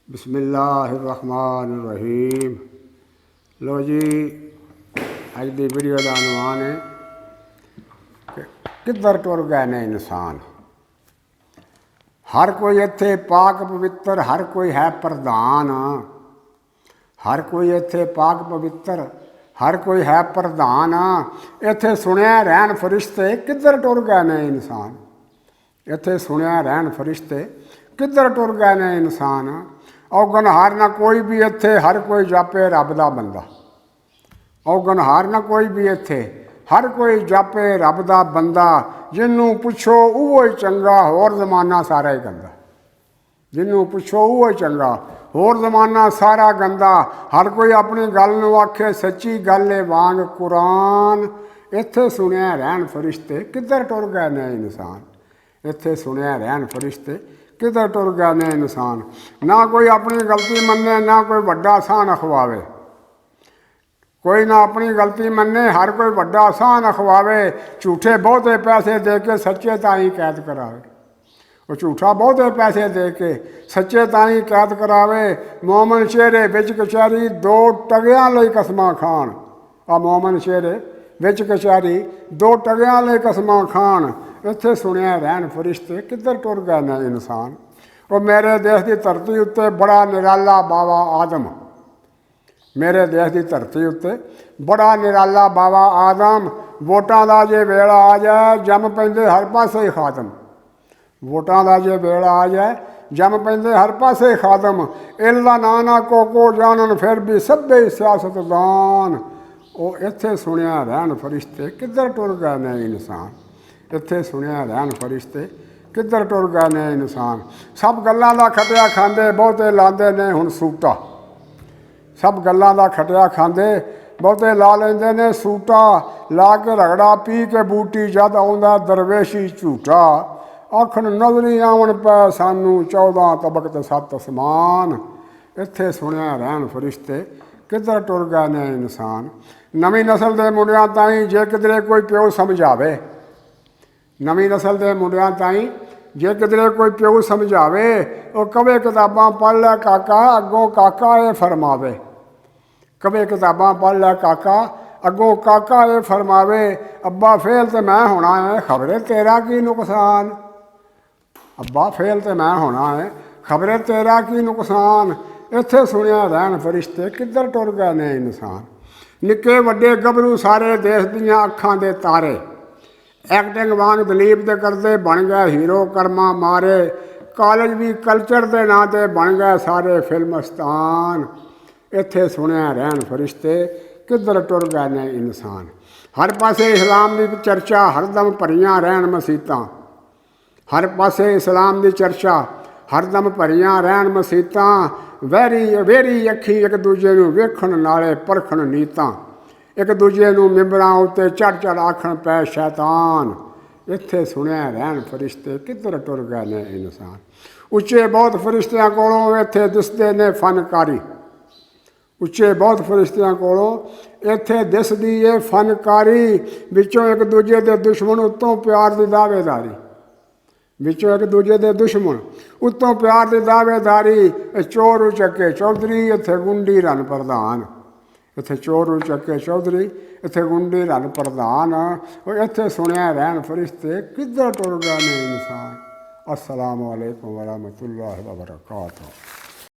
बिस्मिल्लाहिर्रहमानिर्रहीम। लो जी, अज की वीडियो का अनुमान है कि किधर टुर गए ने इंसान। हर कोई इत्थे पाक पवित्र, हर कोई है प्रधान। हर कोई इत्थे पाक पवित्र, हर कोई है प्रधान। इत्थे सुनिया रहन फरिश्ते, किधर टुर गए ने इंसान। इत्थे सुनिया रहन फरिश्ते, किधर टुर गए ने इंसान। औगनहार ना कोई भी इत्थे, हर कोई जापे रब दा बंदा। औगनहार ना कोई भी इत्थे, हर कोई जापे रब दा बंदा। जिन्नू पुछो उहो ही चंगा, होर जमाना सारा ही गंदा। जिन्नू पुछो उहो ही चंगा, होर जमाना सारा गंदा। हर कोई अपनी गल नूं आखे सच्ची गल है वांग कुरान। इत्थे सुनिया रहन फरिश्ते, किधर टुर गए ने इंसान। इत्थे सुनिया रहन फरिश्ते, किधर टुर गए ने इंसान। ना कोई अपनी गलती मन्ने, ना कोई वड्डा सहन अखवावे। कोई ना अपनी गलती मन्ने, हर कोई वड्डा सहन अखवावे। झूठे बहुते पैसे दे के सच्चे ताईं कैद करावे। वो झूठा बहुते पैसे दे के सच्चे ताईं कैद करावे। मोमन शेरे विच कचहरी, दो टगियां लई कसमां खान। आ मोमन शेरे विच कचहरी, दो टगियां लई कसमां खान। इत्थे सुनिया रहन फरिश्ते, किधर टुर गए ने इंसान। वो मेरे देश की धरती उत्ते बड़ा निराला बाबा आदम। मेरे देश की धरती उत्ते बड़ा निराला बाबा आदम। वोटां दा जे वेला आ जाए, जम पैंदे हर पासे ही खातम। वोटां दा जे वेला आ जाए, जम पैंदे हर पासे ही खातम। इल दा नां ना को जानन, फिर भी सभे सियासतदान। वो इत्थे सुनिया रहन फरिश्ते, किधर टुर गए ने इंसान। इत्थे सुनिया रहन फरिश्ते, किधर टुर गए ने इंसान। सब गल्लां दा खटिया खांदे, बहुते लांदे ने हुण सूटा। सब गल्लां दा खटिया खांदे, बहुते ला लेंदे ने सूटा। ला के रगड़ा पी के बूटी, जद आउंदा दरवेशी झूठा। आखन नजरी आवन पै सानू, 14 तबक ते 7 असमान। इत्थे सुनिया रहन फरिश्ते, किधर टुर गए ने इंसान। नवीं नस्ल दे मुंडियां ताईं जे किधरे कोई प्यो समझावे। नवीं नस्ल के मुंडियां ताईं जे किधरे कोई प्यो समझावे। वो कवे किताबां पढ़ लै काका, अगों काका ये फरमावे। कवे किताबां पढ़ लै काका, अगों काका ये फरमावे। अब्बा फेल तो मैं होना है, खबरे तेरा की नुकसान। अब्बा फेल तो मैं होना है, खबरे तेरा की नुकसान। इत्थे सुनिया रहन फरिश्ते, किधर टुर गए ने इंसान। निक्के वड्डे गभरू सारे देश दियां अखां दे तारे। एक्टिंग वांग दलीप दे करते बन गए हीरो कर्मा मारे। कॉलेज भी कल्चर के नां ते बन गए सारे फिल्मस्तान। इत्थे सुनिया रहन फरिश्ते, किधर टुर गए ने इंसान। हर पासे इस्लाम की चर्चा, हरदम भरियां रहन मसीतां। हर पासे इस्लाम की चर्चा, हरदम भरियां रहन मसीतां। वेरी अखी एक दूजे नूं वेखण नाले परखण नीतां। एक दूजे नूं मिंबरां उत्ते चढ़ आखण पै शैतान। इत्थे सुनिया रहन फरिश्ते, किधर टुर गए ने इंसान। उच्चे बहुत फरिश्तियां कोलों इत्थे दिसदे ने फनकारी। उच्चे बहुत फरिश्तियां कोलों इत्थे दिसदी ए फनकारी। विचों एक दूजे दे दुश्मन, उत्तों प्यार की दावेदारी। विचों एक दूजे दे दुश्मन, उत्तों प्यार की दावेदारी। चोर उचक्के चौधरी, इत्थे गुंडी रन प्रधान। इत्थे चोर उचक्के चौधरी, इत्थे गुंडी रन प्रधान। इत्थे सुनिया रहन फरिश्ते, किधर टुर गए ने इंसान। अस्सलामु अलैकुम वरहमतुल्लाहि व बरकातुहू।